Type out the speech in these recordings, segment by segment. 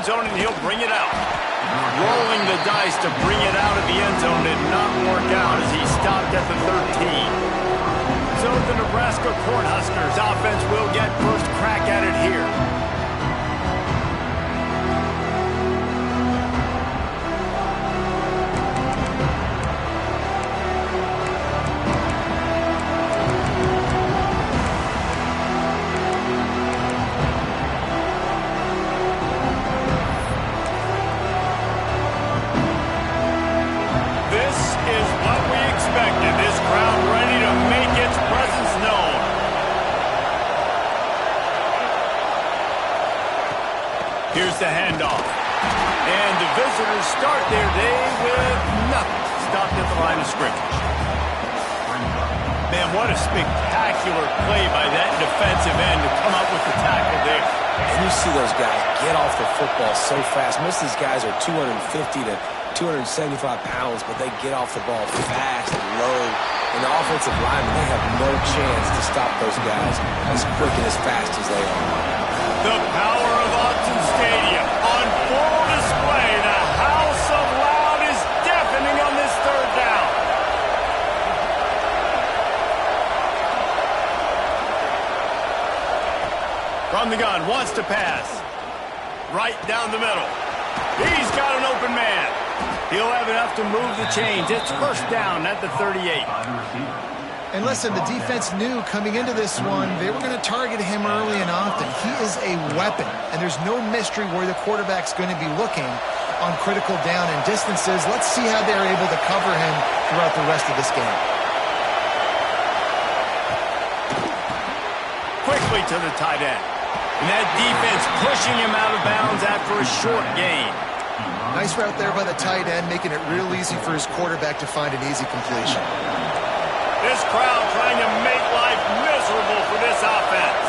end zone, and he'll bring it out. Rolling the dice to bring it out of the end zone did not work out as he stopped at the 13. So the Nebraska Cornhuskers offense will get first crack at it here. Here's the handoff. And the visitors start their day with nothing. Stopped at the line of scrimmage. Man, what a spectacular play by that defensive end to come up with the tackle there. And you see those guys get off the football so fast. Most of these guys are 250 to 275 pounds, but they get off the ball fast and low. And the offensive linemen, they have no chance to stop those guys as quick and as fast as they are. The power of Autzen Stadium on full display. The house of loud is deafening on this third down. From the gun, wants to pass. Right down the middle. He's got an open man. He'll have enough to move the chains. It's first down at the 38. And listen, the defense knew coming into this one, they were going to target him early and often. He is a weapon, and there's no mystery where the quarterback's going to be looking on critical down and distances. Let's see how they're able to cover him throughout the rest of this game. Quickly to the tight end. And that defense pushing him out of bounds after a short gain. Nice route there by the tight end, making it real easy for his quarterback to find an easy completion. This crowd trying to make life miserable for this offense.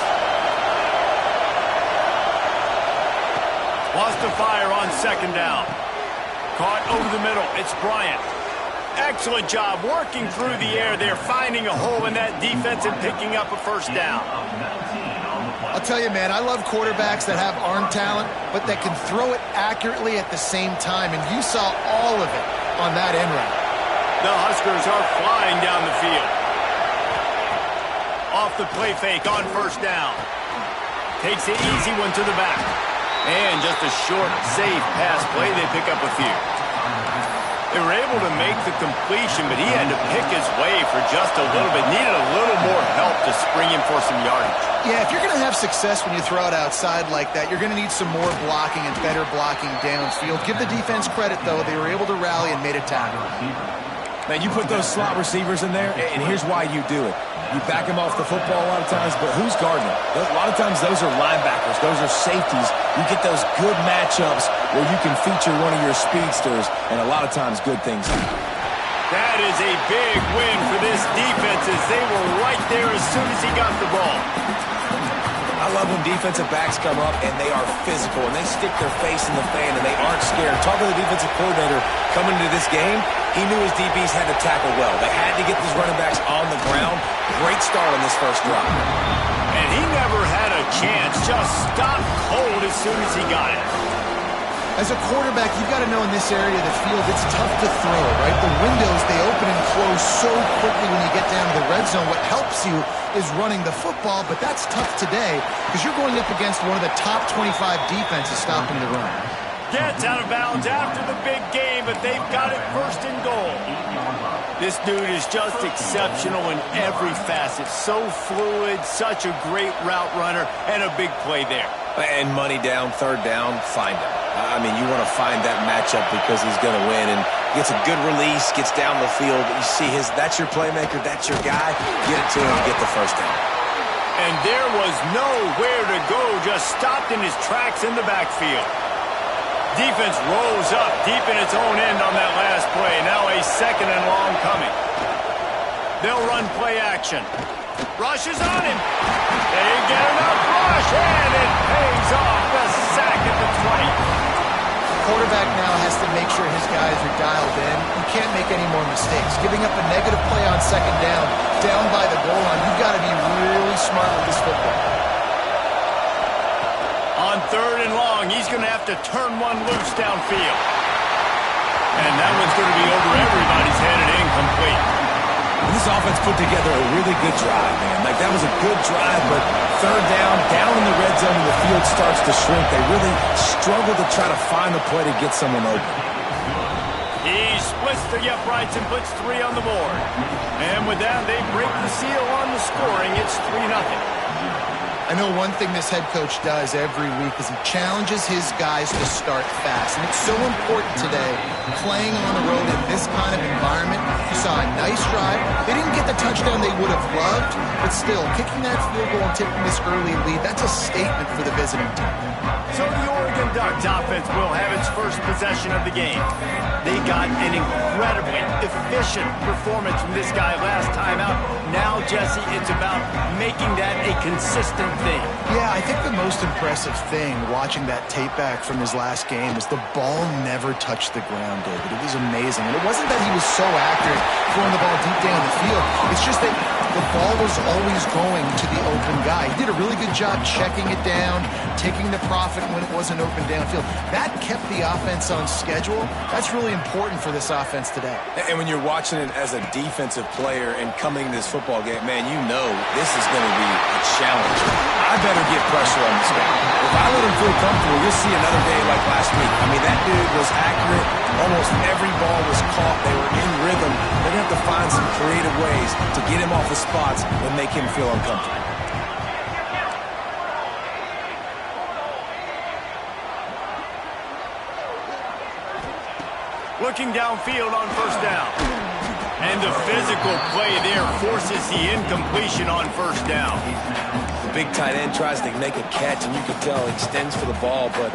Wants to fire on second down. Caught over the middle. It's Bryant. Excellent job working through the air there, finding a hole in that defense and picking up a first down. I'll tell you, man, I love quarterbacks that have arm talent, but that can throw it accurately at the same time, and you saw all of it on that end route. The Huskers are flying down the field. Off the play fake on first down. Takes the easy one to the back. And just a short, safe pass play, they pick up a few. They were able to make the completion, but he had to pick his way for just a little bit. Needed a little more help to spring him for some yardage. Yeah, if you're going to have success when you throw it outside like that, you're going to need some more blocking and better blocking downfield. Give the defense credit, though. They were able to rally and made a tackle. Man, you put those slot receivers in there, and here's why you do it. You back them off the football a lot of times, but who's guarding them? A lot of times those are linebackers. Those are safeties. You get those good matchups where you can feature one of your speedsters, and a lot of times good things happen. That is a big win for this defense as they were right there as soon as he got the ball. I love when defensive backs come up and they are physical and they stick their face in the fan and they aren't scared. Talking to the defensive coordinator coming into this game, he knew his DBs had to tackle well. They had to get these running backs on the ground. Great start on this first drive. And he never had a chance. Just stopped cold as soon as he got it. As a quarterback, you've got to know in this area of the field, it's tough to throw, right? The windows, they open and close so quickly when you get down to the red zone. What helps you is running the football, but that's tough today because you're going up against one of the top 25 defenses stopping the run. Gets out of bounds after the big game, but they've got it first and goal. This dude is just exceptional in every facet. So fluid, such a great route runner, and a big play there. And money down, third down, find him. I mean, you want to find that matchup because he's going to win. And gets a good release, gets down the field. You see that's your playmaker, that's your guy. Get it to him, get the first down. And there was nowhere to go, just stopped in his tracks in the backfield. Defense rolls up deep in its own end on that last play. Now a second and long coming. They'll run play action. Rushes on him. They get enough rush, and it pays off. The sack at the 20. The quarterback now has to make sure his guys are dialed in. You can't make any more mistakes. Giving up a negative play on second down by the goal line, you've got to be really smart with this football. On 3rd and long, he's going to have to turn one loose downfield. And that one's going to be over everybody's head and incomplete. This offense put together a really good drive, man. Like, that was a good drive, but 3rd down in the red zone, and the field starts to shrink. They really struggle to try to find a play to get someone open. He splits the uprights and puts 3 on the board. And with that, they break the seal on the scoring. It's 3-0. I know one thing this head coach does every week is he challenges his guys to start fast. And it's so important today, playing on the road in this kind of environment. You saw a nice drive. They didn't get the touchdown they would have loved, but still, kicking that field goal and taking this early lead, that's a statement for the visiting team. So the Oregon Ducks offense will have its first possession of the game. They got an incredibly efficient performance from this guy last time out. Now, Jesse, it's about making that a consistent thing. Yeah, I think the most impressive thing watching that tape back from his last game is the ball never touched the ground, David. It was amazing. And it wasn't that he was so accurate throwing the ball deep down the field. It's just that the ball was always going to the open guy. He did a really good job checking it down, taking the profit when it wasn't open downfield. That kept the offense on schedule. That's really important for this offense today. And when you're watching it as a defensive player and coming to this football game, man, you know this is going to be a challenge. I better get pressure on this guy. If I let him feel comfortable, you'll see another day like last week. I mean, that dude was accurate. Almost every ball was caught. They were in rhythm. They're going to have to find some creative ways to get him off the spots and make him feel uncomfortable. Looking downfield on 1st down. And the physical play there forces the incompletion on 1st down. The big tight end tries to make a catch, and you can tell he extends for the ball, but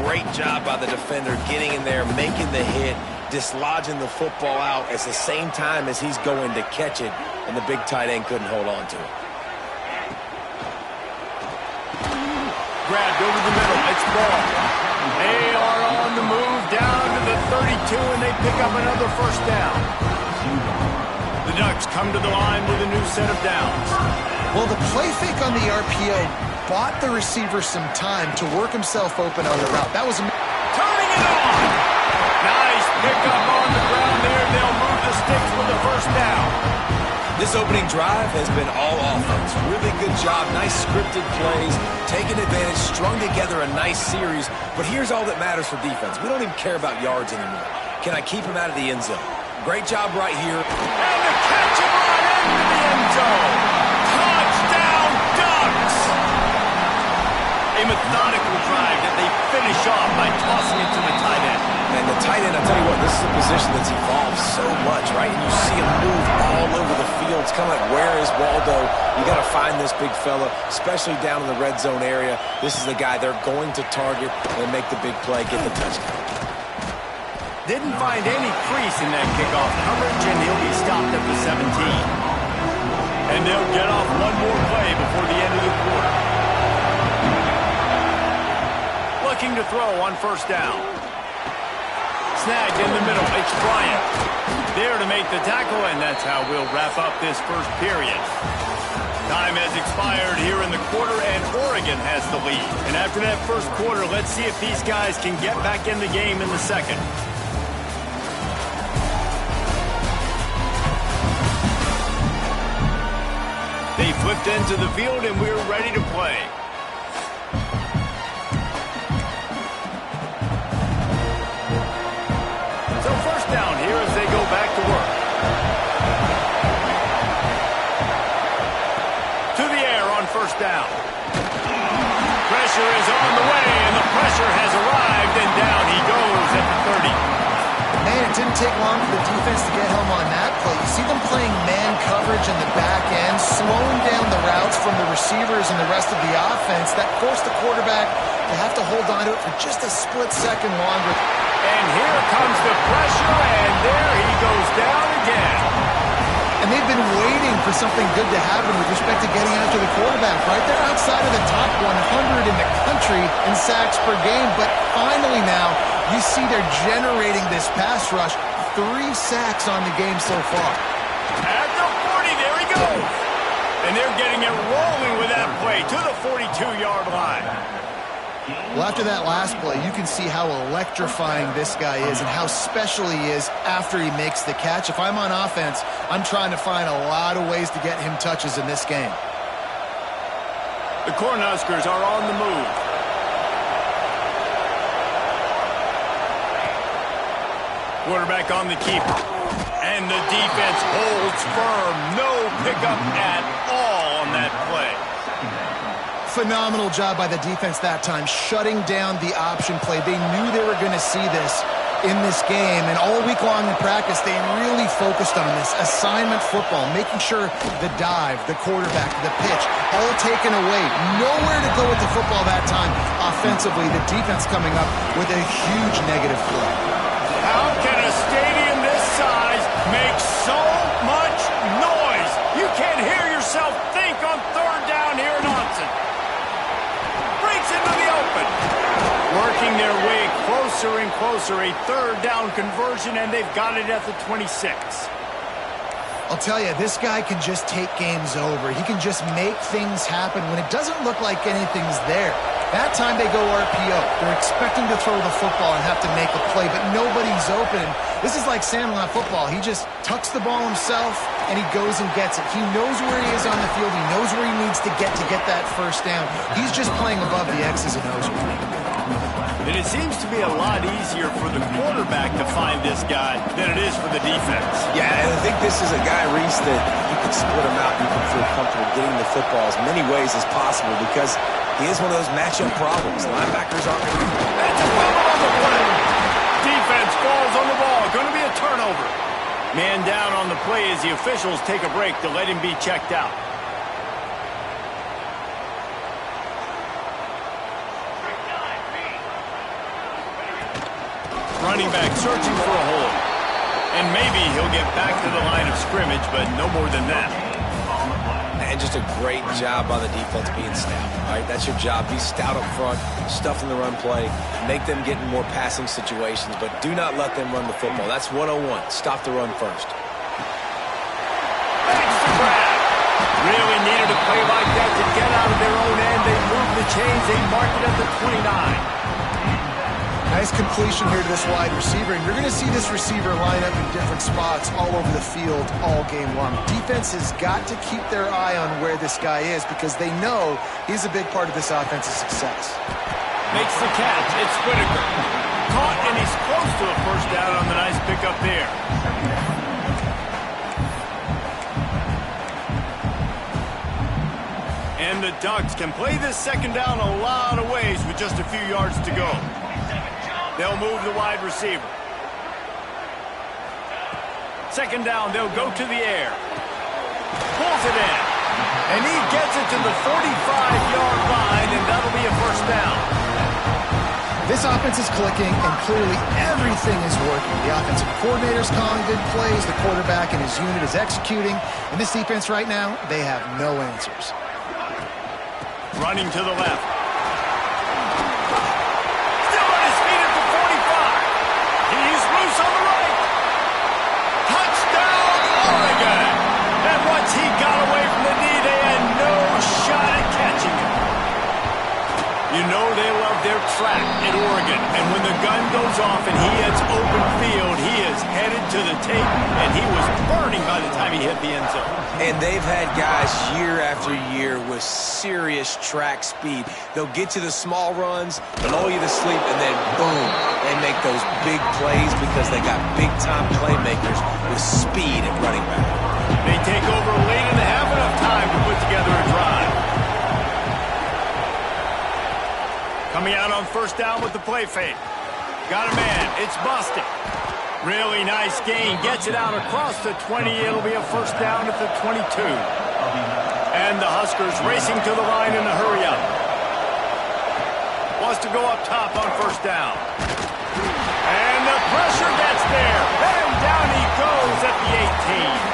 great job by the defender getting in there, making the hit, dislodging the football out at the same time as he's going to catch it, and the big tight end couldn't hold on to it. Grabbed over the middle. It's ball. They are on the move down to the 32, and they pick up another 1st down. The Ducks come to the line with a new set of downs. Well, the play fake on the RPO bought the receiver some time to work himself open on the route. That was turning it on. Nice pickup on the ground there. They'll move the sticks with the 1st down. This opening drive has been all offense. Really good job. Nice scripted plays. Taking advantage. Strung together a nice series. But here's all that matters for defense. We don't even care about yards anymore. Can I keep him out of the end zone? Great job right here. And the catch him right into the end zone. Touchdown, Ducks! A methodical drive that they finish off by tossing it to the tight end. And the tight end, I'll tell you what, this is a position that's evolved so much, right? And you see him move all over the field. It's kind of like, where is Waldo? You got to find this big fella, especially down in the red zone area. This is the guy they're going to target and make the big play, get the touchdown. Didn't find any crease in that kickoff coverage, and he'll be stopped at the 17. And they'll get off one more play before the end of the quarter. Looking to throw on 1st down. Snagged in the middle. It's Bryant. There to make the tackle, and that's how we'll wrap up this 1st period. Time has expired here in the quarter, and Oregon has the lead. And after that 1st quarter, let's see if these guys can get back in the game in the 2nd. They flipped into the field, and we're ready to play. So 1st down here as they go back to work. To the air on 1st down. Pressure is on the way, and the pressure has arrived, and down he goes at the 30. Man, it didn't take long for the defense to get home on that play. You see them playing man coverage in the back end, slowing down the routes from the receivers and the rest of the offense. That forced the quarterback to have to hold on to it for just a split second longer. And here comes the pressure, and there he goes down again. And they've been waiting for something good to happen with respect to getting after the quarterback, right? They're outside of the top 100 in the country in sacks per game, but finally now you see they're generating this pass rush. 3 sacks on the game so far. At the 40, there he goes. And they're getting it rolling with that play to the 42-yard line. Well, after that last play, you can see how electrifying this guy is and how special he is after he makes the catch. If I'm on offense, I'm trying to find a lot of ways to get him touches in this game. The Cornhuskers are on the move. Quarterback on the keeper. And the defense holds firm. No pickup at all on that play. Phenomenal job by the defense that time, shutting down the option play. They knew they were going to see this in this game, and all week long in practice, they really focused on this assignment football, making sure the dive, the quarterback, the pitch, all taken away. Nowhere to go with the football that time. Offensively, the defense coming up with a huge negative play. How can a stadium this size make so much noise? You can't hear yourself think on third down here in Austin. Breaks into the open. Working their way closer and closer. A third down conversion, and they've got it at the 26. I'll tell you, this guy can just take games over. He can just make things happen when it doesn't look like anything's there. That time they go RPO. They're expecting to throw the football and have to make a play, but nobody's open. This is like Sandlot football. He just tucks the ball himself, and he goes and gets it. He knows where he is on the field. He knows where he needs to get that first down. He's just playing above the X's and O's. And it seems to be a lot easier for the quarterback to find this guy than it is for the defense. Yeah, and I think this is a guy, Reese, that you can split him out. You can feel comfortable getting the football as many ways as possible because he is one of those matchup problems. Linebackers aren't going to be... That's a fumble on the play. Defense falls on the ball. Going to be a turnover. Man down on the play as the officials take a break to let him be checked out. Running back searching for a hole. And maybe he'll get back to the line of scrimmage, but no more than that. And just a great job by the defense being stout. All right, that's your job. Be stout up front, stuff in the run play, make them get in more passing situations, but do not let them run the football. That's 101. Stop the run first. Extra grab. Really needed a play like that to get out of their own end. They moved the chains. They marked it at the 29. Nice completion here to this wide receiver, and you're going to see this receiver line up in different spots all over the field all game long. Defense has got to keep their eye on where this guy is because they know he's a big part of this offense's success. Makes the catch. It's Whitaker. Caught, and he's close to a first down on the nice pickup there. And the Ducks can play this second down a lot of ways with just a few yards to go. They'll move the wide receiver. Second down, they'll go to the air. Pulls it in. And he gets it to the 45-yard line, and that'll be a first down. This offense is clicking, and clearly everything is working. The offensive coordinator's calling good plays. The quarterback and his unit is executing. And this defense right now, they have no answers. Running to the left. On the right. Touchdown, Oregon. And once he got away from the knee, they had no shot at catching him. You know they love their track at Oregon. And when the gun goes off and he hits open field, he is headed to the tape, and he was burning by the time he hit the end zone. And they've had guys year after year with serious track speed. They'll get to the small runs, lull you to sleep, and then boom, they make those big plays because they got big-time playmakers with speed at running back. They take over late and have enough time to put together a drive. Coming out on first down with the play fake. Got a man. It's busted. Really nice gain. Gets it out across the 20. It'll be a first down at the 22. And the Huskers racing to the line in a hurry up. Wants to go up top on first down. And the pressure gets there. And down he goes at the 18.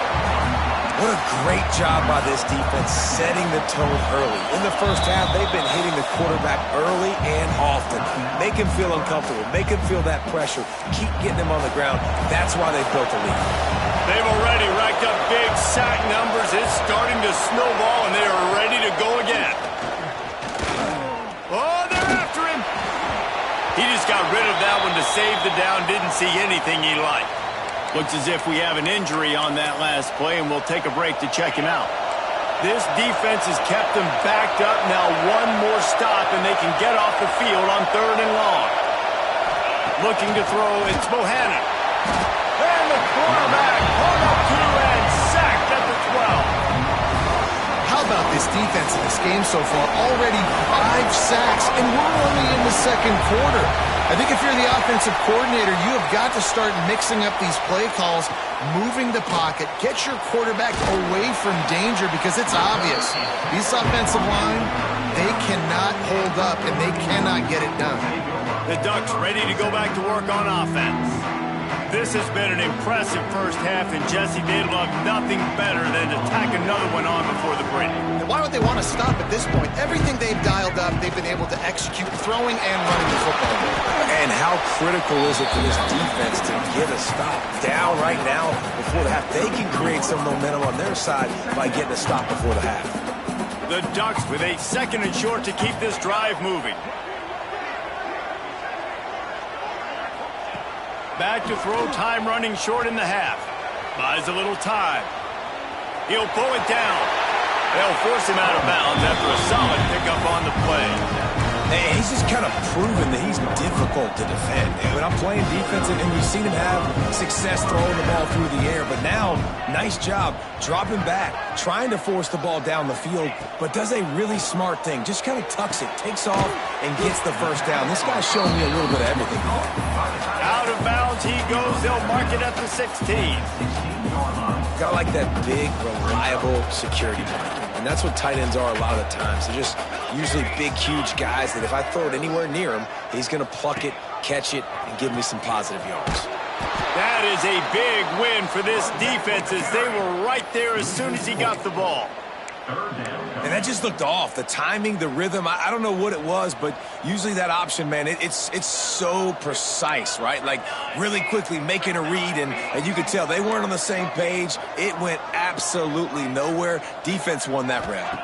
What a great job by this defense setting the tone early. In the first half, they've been hitting the quarterback early and often. Make him feel uncomfortable. Make him feel that pressure. Keep getting him on the ground. That's why they've built a lead. They've already racked up big sack numbers. It's starting to snowball, and they are ready to go again. Oh, they're after him. saved the down, didn't see anything he liked. Looks as if we have an injury on that last play, and we'll take a break to check him out. This defense has kept them backed up. Now one more stop, and they can get off the field on 3rd and long. Looking to throw, it's Bohannon. And the quarterback pulled up 2 and sacked at the 12. How about this defense in this game so far? Already 5 sacks, and we're only in the second quarter. I think if you're the offensive coordinator, you have got to start mixing up these play calls, moving the pocket, get your quarterback away from danger, because it's obvious. This offensive line, they cannot hold up, and they cannot get it done. The Ducks ready to go back to work on offense. This has been an impressive first half, and Jesse, they'd love nothing better than to tack another one on before the break. And why would they want to stop at this point? Everything they've dialed up, they've been able to execute throwing and running the football. And how critical is it for this defense to get a stop down right now before the half? They can create some momentum on their side by getting a stop before the half. The Ducks with a 2nd and short to keep this drive moving. Back to throw, time running short in the half. Buys a little time. He'll pull it down. They'll force him out of bounds after a solid pickup on the play. Hey, he's just kind of proven that he's difficult to defend. And when I'm playing defense, and we've seen him have success throwing the ball through the air, but now, nice job dropping back, trying to force the ball down the field, but does a really smart thing. Just kind of tucks it, takes off, and gets the first down. This guy's showing me a little bit of everything. Out of bounds he goes. They'll mark it at the 16. Got like that big, reliable security blanket. And that's what tight ends are a lot of the times. They're just usually big, huge guys that if I throw it anywhere near him, he's going to pluck it, catch it, and give me some positive yards. That is a big win for this defense, as they were right there as soon as he got the ball. And that just looked off. The timing, the rhythm, I don't know what it was, but usually that option, man, it's so precise, right? Like really quickly making a read, and you could tell they weren't on the same page. It went absolutely nowhere. Defense won that round.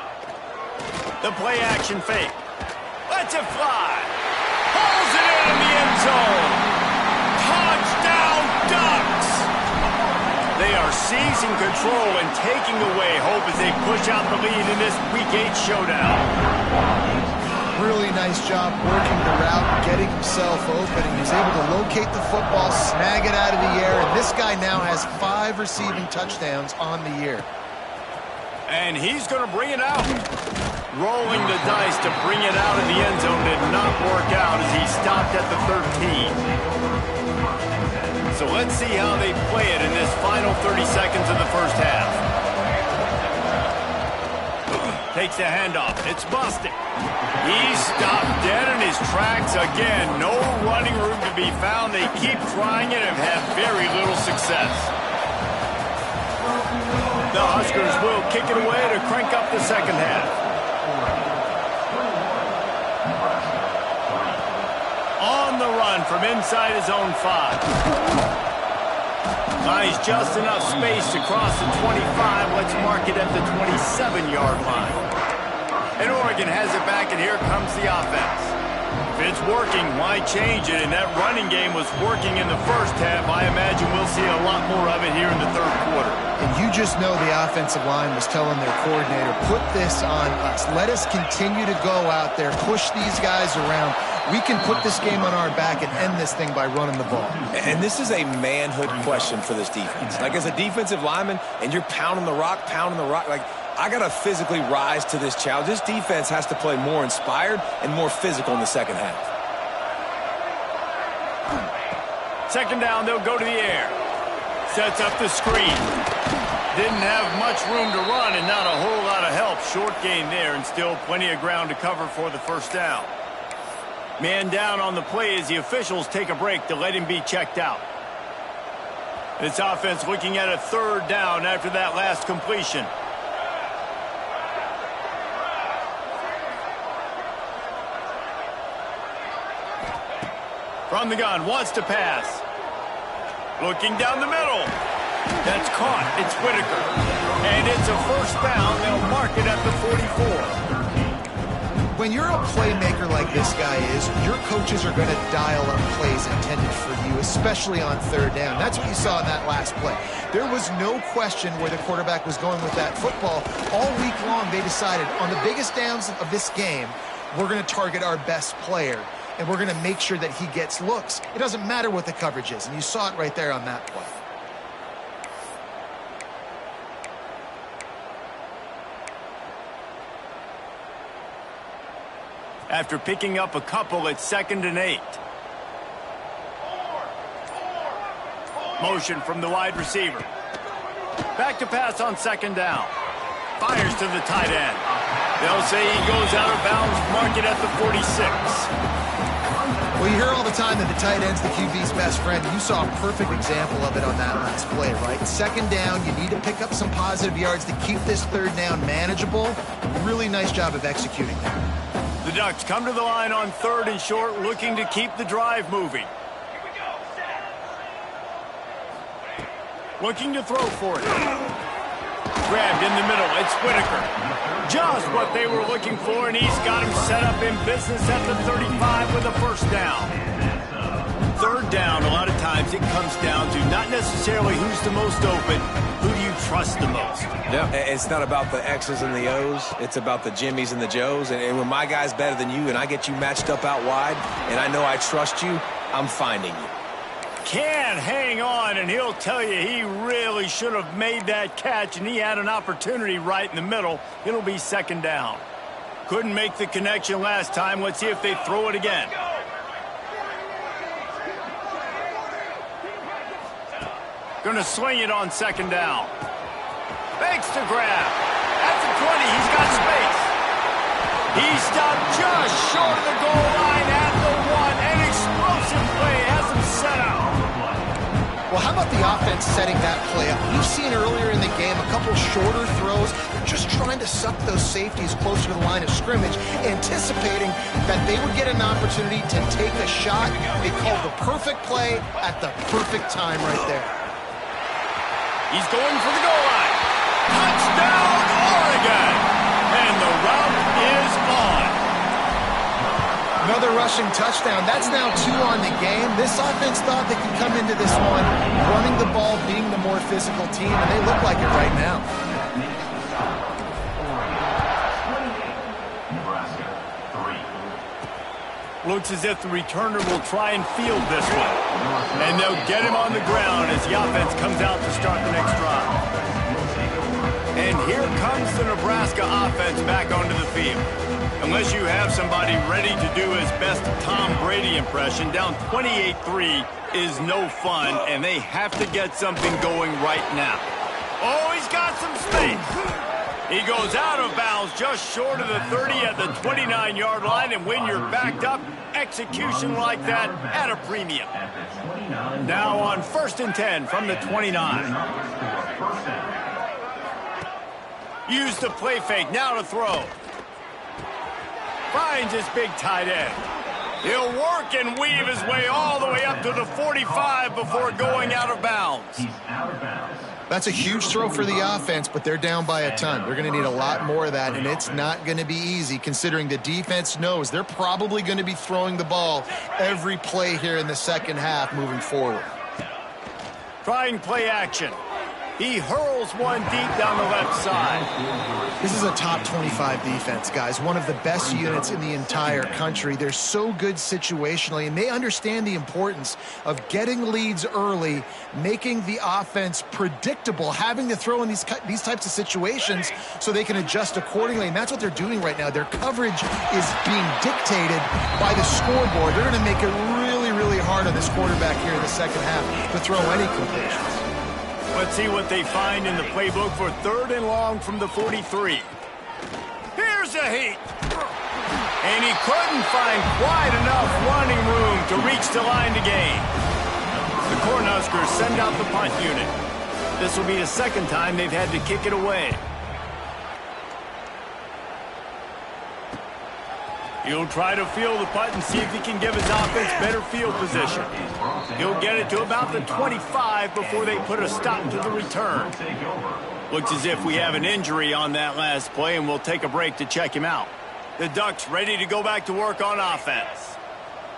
The play action fake. Lets it fly. Pulls it in the end zone. Touchdown Ducks! They are seizing control and taking away hope as they push out the lead in this Week 8 showdown. Really nice job working the route, getting himself open, and he's able to locate the football, snag it out of the air, and this guy now has 5 receiving touchdowns on the year. And he's going to bring it out. Rolling the dice to bring it out of the end zone did not work out as he stopped at the 13. So let's see how they play it in this final 30 seconds of the first half. Takes the handoff. It's busted. He's stopped dead in his tracks again. No running room to be found. They keep trying it and have very little success. The Huskers will kick it away to crank up the second half. On the run from inside his own 5. Finds just enough space to cross the 25. Let's mark it at the 27-yard line. And Oregon has it back, and here comes the offense. If it's working, why change it? And that running game was working in the first half. I imagine we'll see a lot more of it here in the third quarter. And you just know the offensive line was telling their coordinator, put this on us. Let us continue to go out there, push these guys around. We can put this game on our back and end this thing by running the ball. And this is a manhood question for this defense. Like, as a defensive lineman, and you're pounding the rock, like, I got to physically rise to this challenge. This defense has to play more inspired and more physical in the second half. Second down, they'll go to the air. Sets up the screen. Didn't have much room to run and not a whole lot of help. Short gain there and still plenty of ground to cover for the first down. Man down on the play as the officials take a break to let him be checked out. This offense looking at a third down after that last completion. From the gun, wants to pass. Looking down the middle. That's caught. It's Whitaker. And it's a first down. They'll mark it at the 44. When you're a playmaker like this guy is, your coaches are going to dial up plays intended for you, especially on third down. That's what you saw in that last play. There was no question where the quarterback was going with that football. All week long, they decided on the biggest downs of this game, we're going to target our best player, and we're going to make sure that he gets looks. It doesn't matter what the coverage is, and you saw it right there on that play. After picking up a couple, it's 2nd and 8. Motion from the wide receiver. Back to pass on 2nd down. Fires to the tight end. They'll say he goes out of bounds, mark it at the 46. Well, you hear all the time that the tight end's the QB's best friend. You saw a perfect example of it on that last play, right? 2nd down, you need to pick up some positive yards to keep this 3rd down manageable. Really nice job of executing that. The Ducks come to the line on 3rd and short, looking to keep the drive moving. Looking to throw for it. Grabbed in the middle. It's Whitaker. Just what they were looking for, and he's got him set up in business at the 35 with a 1st down. 3rd down, a lot of times it comes down to not necessarily who's the most open, who do you trust the most? Yeah, it's not about the X's and the O's. It's about the Jimmys and the Joes. And when my guy's better than you and I get you matched up out wide and I know I trust you, I'm finding you. Can't hang on, and he'll tell you he really should have made that catch, and he had an opportunity right in the middle. It'll be 2nd down. Couldn't make the connection last time. Let's see if they throw it again. Gonna swing it on 2nd down. Fakes to grab. At the 20, he's got space. He stopped just short of the goal line at the 1. An explosive play has him set out. Well, how about the offense setting that play up? We've seen earlier in the game a couple shorter throws. They're just trying to suck those safeties closer to the line of scrimmage, anticipating that they would get an opportunity to take a shot. They called the perfect play at the perfect time right there. He's going for the goal line. Touchdown, Oregon! And the route is on. Another rushing touchdown. That's now 2 on the game. This offense thought they could come into this one running the ball, being the more physical team, and they look like it right now. Looks as if the returner will try and field this one. And they'll get him on the ground as the offense comes out to start the next drive. And here comes the Nebraska offense back onto the field. Unless you have somebody ready to do his best Tom Brady impression, down 28-3 is no fun, and they have to get something going right now. Oh, he's got some space. He goes out of bounds just short of the 30 at the 29-yard line, and when you're backed up, execution like that at a premium. Now on 1st and 10 from the 29. Use the play fake, now to throw. Finds his big tight end. He'll work and weave his way all the way up to the 45 before going out of bounds. That's a huge throw for the offense, but they're down by a ton. They're going to need a lot more of that, and it's not going to be easy considering the defense knows they're probably going to be throwing the ball every play here in the 2nd half moving forward. Trying play action. He hurls one deep down the left side. This is a top 25 defense, guys. One of the best units in the entire country. They're so good situationally, and they understand the importance of getting leads early, making the offense predictable, having to throw in these types of situations so they can adjust accordingly, and that's what they're doing right now. Their coverage is being dictated by the scoreboard. They're going to make it really, really hard on this quarterback here in the 2nd half to throw any completions. Let's see what they find in the playbook for 3rd and long from the 43. Here's a heat. And he couldn't find quite enough running room to reach the line to gain. The Cornhuskers send out the punt unit. This will be the 2nd time they've had to kick it away. He'll try to field the punt and see if he can give his offense better field position. He'll get it to about the 25 before they put a stop to the return. Looks as if we have an injury on that last play, and we'll take a break to check him out. The Ducks ready to go back to work on offense.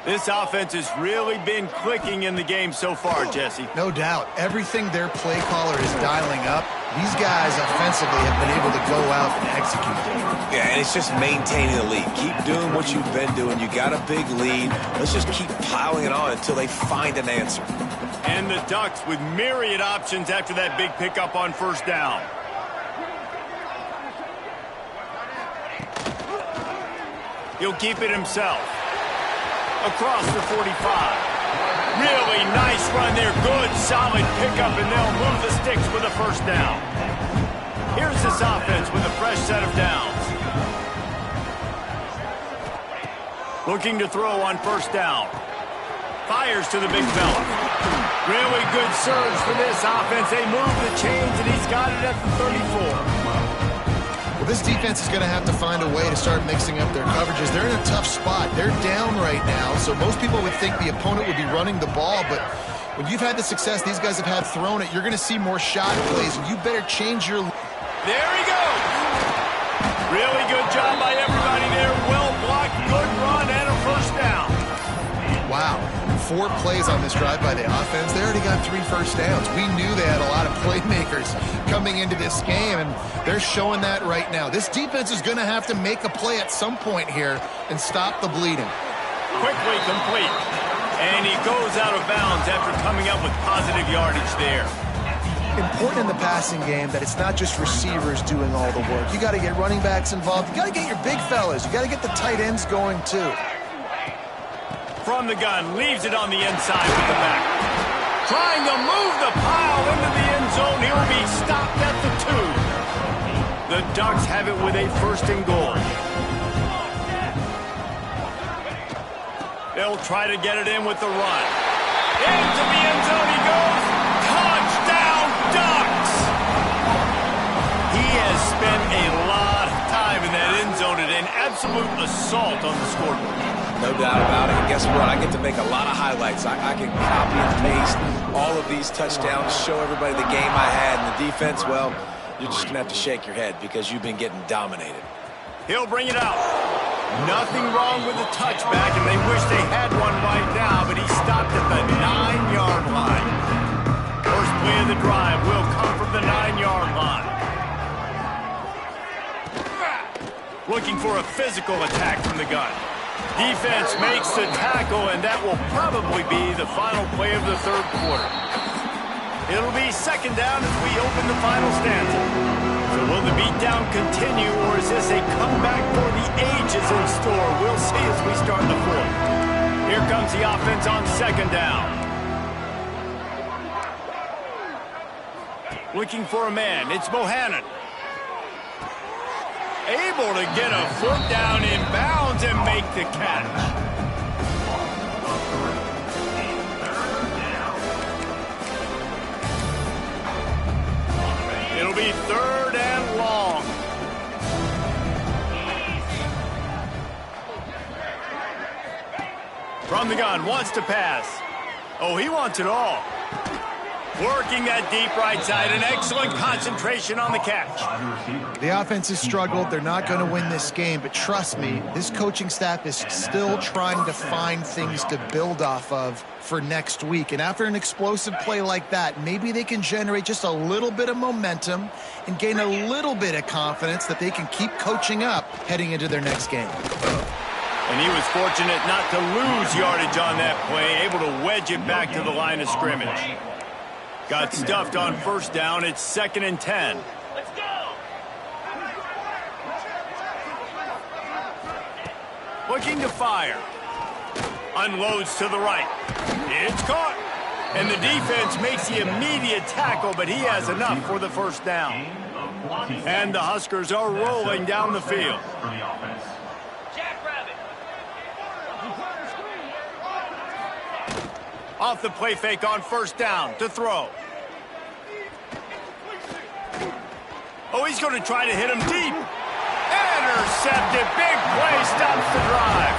This offense has really been clicking in the game so far, Jesse. No doubt. Everything their play caller is dialing up, these guys offensively have been able to go out and execute. Yeah, and it's just maintaining the lead. Keep doing what you've been doing. You got a big lead. Let's just keep piling it on until they find an answer. And the Ducks with myriad options after that big pickup on first down. He'll keep it himself. Across the 45. Really nice run there. Good, solid pickup, and they'll move the sticks with a first down. Here's this offense with a fresh set of downs. Looking to throw on first down. Fires to the big fella. Really good surge for this offense. They move the chains, and he's got it at the 34. Well, this defense is going to have to find a way to start mixing up their coverages. They're in a tough spot. They're down right now, so most people would think the opponent would be running the ball, but when you've had the success these guys have had throwing it, you're going to see more shot plays, and you better change your... There he goes! Really good job by everybody there. Well blocked, good run, and a first down. Wow. 4 plays on this drive by the offense. They already got 3 first downs. We knew they had a lot of playmakers coming into this game, and they're showing that right now. This defense is going to have to make a play at some point here and stop the bleeding. Quickly complete. And he goes out of bounds after coming up with positive yardage there. Important in the passing game that it's not just receivers doing all the work. You got to get running backs involved. You got to get your big fellas. You got to get the tight ends going too. From the gun, leaves it on the inside with the back. Trying to move the pile into the end zone. He'll be stopped at the 2. The Ducks have it with a first and goal. They'll try to get it in with the run. Into the end zone he goes. Touchdown, Ducks! He has spent a lot of time in that end zone and an absolute assault on the scoreboard. No doubt about it. And guess what? I get to make a lot of highlights. I can copy and paste all of these touchdowns, show everybody the game I had. And the defense, well, you're just going to have to shake your head because you've been getting dominated. He'll bring it out. Nothing wrong with the touchback, and they wish they had one right now, but he stopped at the 9-yard line. First play of the drive will come from the 9-yard line. Looking for a physical attack from the gun. Defense makes the tackle, and that will probably be the final play of the third quarter. It'll be second down as we open the final stanza. So will the beatdown continue, or is this a comeback for the ages in store? We'll see as we start the fourth. Here comes the offense on second down. Looking for a man. It's Bohannon. Able to get a foot down in bounds and make the catch. It'll be third and long. From the gun, wants to pass. Oh, he wants it all. Working that deep right side, an excellent concentration on the catch. The offense has struggled. They're not going to win this game, but trust me, this coaching staff is still trying to find things to build off of for next week. And after an explosive play like that, maybe they can generate just a little bit of momentum and gain a little bit of confidence that they can keep coaching up heading into their next game. And he was fortunate not to lose yardage on that play, able to wedge it back to the line of scrimmage. Got stuffed on first down. It's 2nd and 10. Let's go! Looking to fire. Unloads to the right. It's caught. And the defense makes the immediate tackle, but he has enough for the first down. And the Huskers are rolling down the field. Off the play fake on first down to throw. Oh, he's going to try to hit him deep. Intercepted. Big play stops the drive.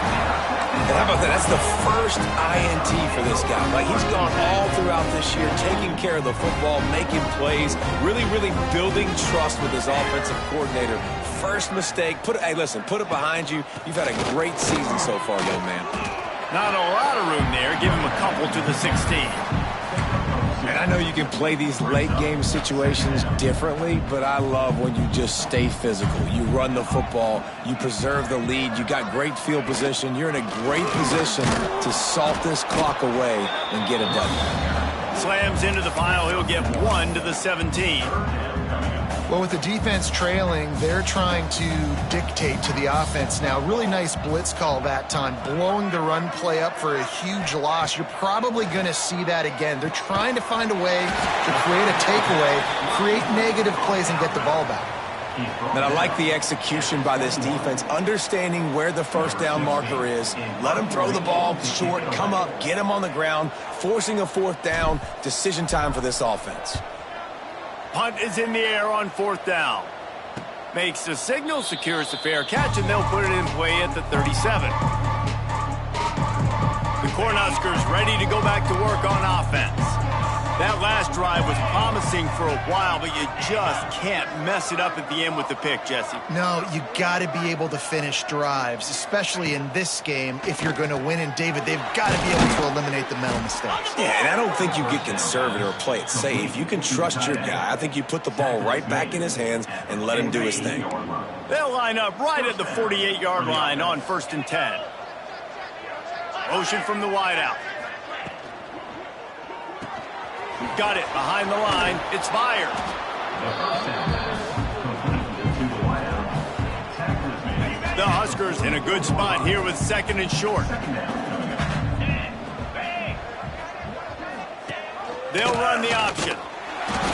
And how about that? That's the first INT for this guy. Like, he's gone all throughout this year, taking care of the football, making plays, really, really building trust with his offensive coordinator. first mistake. Hey, listen, put it behind you. You've had a great season so far, young man. Not a lot of room there. Give him a couple to the 16. And I know you can play these late-game situations differently, but I love when you just stay physical. You run the football. You preserve the lead. You got great field position. You're in a great position to salt this clock away and get it done. Slams into the pile. He'll get 1 to the 17. Well, with the defense trailing, they're trying to dictate to the offense now. Really nice blitz call that time, blowing the run play up for a huge loss. You're probably going to see that again. They're trying to find a way to create a takeaway, create negative plays, and get the ball back. And I like the execution by this defense, understanding where the first down marker is. Let them throw the ball short, come up, get them on the ground, forcing a fourth down. Decision time for this offense. Punt is in the air on 4th down. Makes the signal, secures the fair catch, and they'll put it in play at the 37. The Cornhuskers ready to go back to work on offense. That last drive was promising for a while, but you just can't mess it up at the end with the pick, Jesse. No, you got to be able to finish drives, especially in this game if you're going to win. And, David, they've got to be able to eliminate the mental mistakes. Yeah, and I don't think you get conservative or play it safe. You can trust your guy. I think you put the ball right back in his hands and let him do his thing. They'll line up right at the 48-yard line on 1st and 10. Motion from the wideout. Got it behind the line. It's fired. The Huskers in a good spot here with 2nd and short. They'll run the option.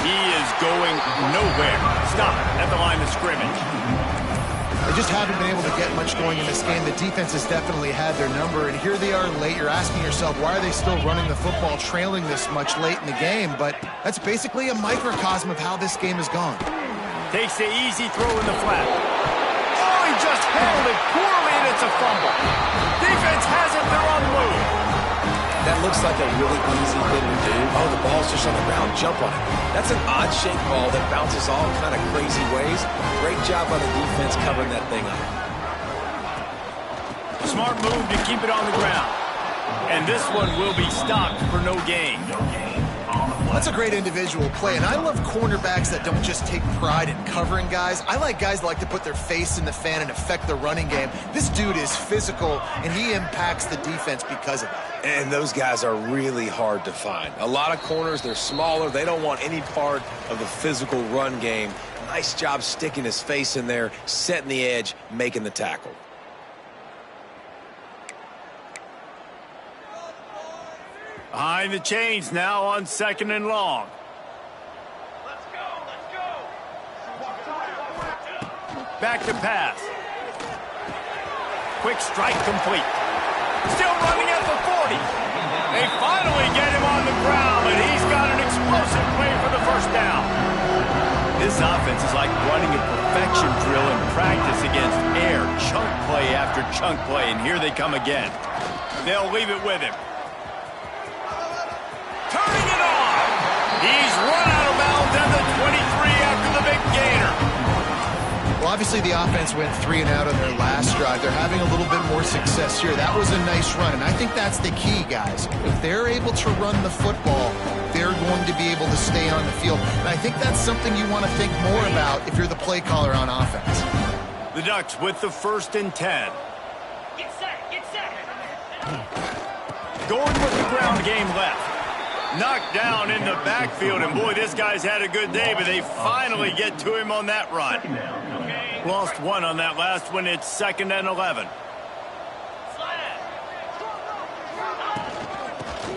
He is going nowhere. Stop at the line of scrimmage. They just haven't been able to get much going in this game. The defense has definitely had their number, and here they are late. You're asking yourself, why are they still running the football, trailing this much late in the game? But that's basically a microcosm of how this game has gone. Takes the easy throw in the flat. Oh, he just handled it poorly, and it's a fumble. Defense has it. They're on the move. That looks like a really easy thing to do. Oh, the ball's just on the ground. Jump on it. That's an odd-shaped ball that bounces all kind of crazy ways. Great job by the defense covering that thing up. Smart move to keep it on the ground. And this one will be stopped for no gain. That's a great individual play, and I love cornerbacks that don't just take pride in covering guys. I like guys that like to put their face in the fan and affect the running game. This dude is physical, and he impacts the defense because of that. And those guys are really hard to find. A lot of corners, they're smaller. They don't want any part of the physical run game. Nice job sticking his face in there, setting the edge, making the tackle. Behind the chains now on 2nd and long. Let's go. Back to pass. Quick strike complete. Still running at the 40. They finally get him on the ground, and he's got an explosive play for the first down. This offense is like running a perfection drill in practice against air. Chunk play after chunk play, and here they come again. They'll leave it with him. Turning it on. He's run out of bounds at the 23 after the big gainer. Well, obviously the offense went 3 and out on their last drive. They're having a little bit more success here. That was a nice run, and I think that's the key, guys. If they're able to run the football, they're going to be able to stay on the field. And I think that's something you want to think more about if you're the play caller on offense. The Ducks with the 1st and 10. Get set. Going with the ground game left. Knocked down in the backfield, and boy, this guy's had a good day, but they finally get to him on that run. Lost 1 on that last one. It's 2nd and 11.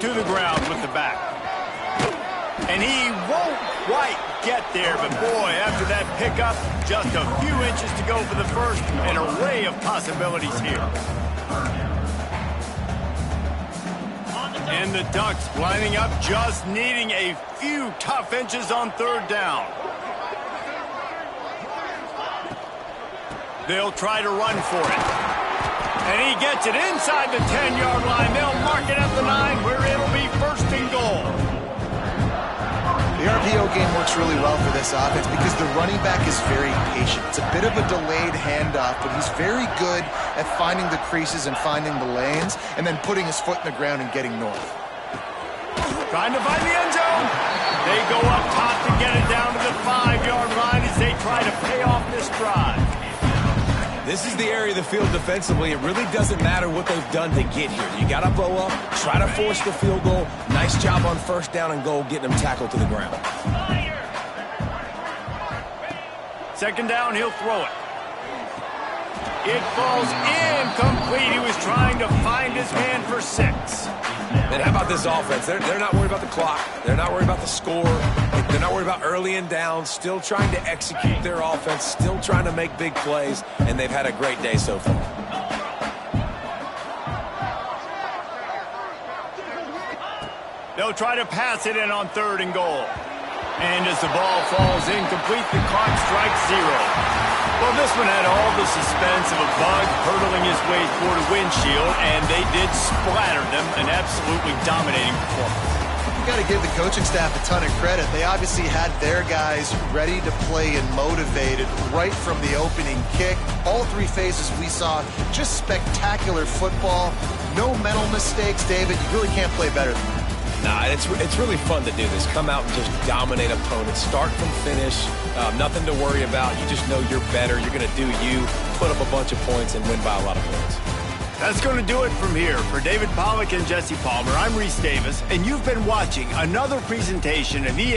To the ground with the back. And he won't quite get there, but boy, after that pickup, just a few inches to go for the first. An array of possibilities here. And the Ducks lining up, just needing a few tough inches on 3rd down. They'll try to run for it. And he gets it inside the 10-yard line. They'll mark it at the 9, where it'll be 1st and goal. The RPO game works really well for this offense because the running back is very patient. It's a bit of a delayed handoff, but he's very good at finding the creases and finding the lanes and then putting his foot in the ground and getting north. Trying to find the end zone. They go up top to get it down to the 5-yard line as they try to pay off this drive. This is the area of the field defensively. It really doesn't matter what they've done to get here. You got to blow up, try to force the field goal. Nice job on first down and goal, getting them tackled to the ground. Second down, he'll throw it. It falls incomplete. He was trying to find his man for 6. And how about this offense? They're not worried about the clock. They're not worried about the score. They're not worried about early and down. Still trying to execute their offense. Still trying to make big plays. And they've had a great day so far. They'll try to pass it in on 3rd and goal. And as the ball falls incomplete, the clock strikes 0. Well, this one had all the suspense of a bug hurtling his way toward a windshield, and they did splatter them, an absolutely dominating performance. You got to give the coaching staff a ton of credit. They obviously had their guys ready to play and motivated right from the opening kick. All 3 phases we saw, just spectacular football. No mental mistakes, David. You really can't play better than that. Nah, it's really fun to do this. Come out and just dominate opponents. Start from finish. Nothing to worry about. You just know you're better. You're going to do you, put up a bunch of points, and win by a lot of points. That's going to do it from here. For David Pollack and Jesse Palmer, I'm Reese Davis, and you've been watching another presentation of EA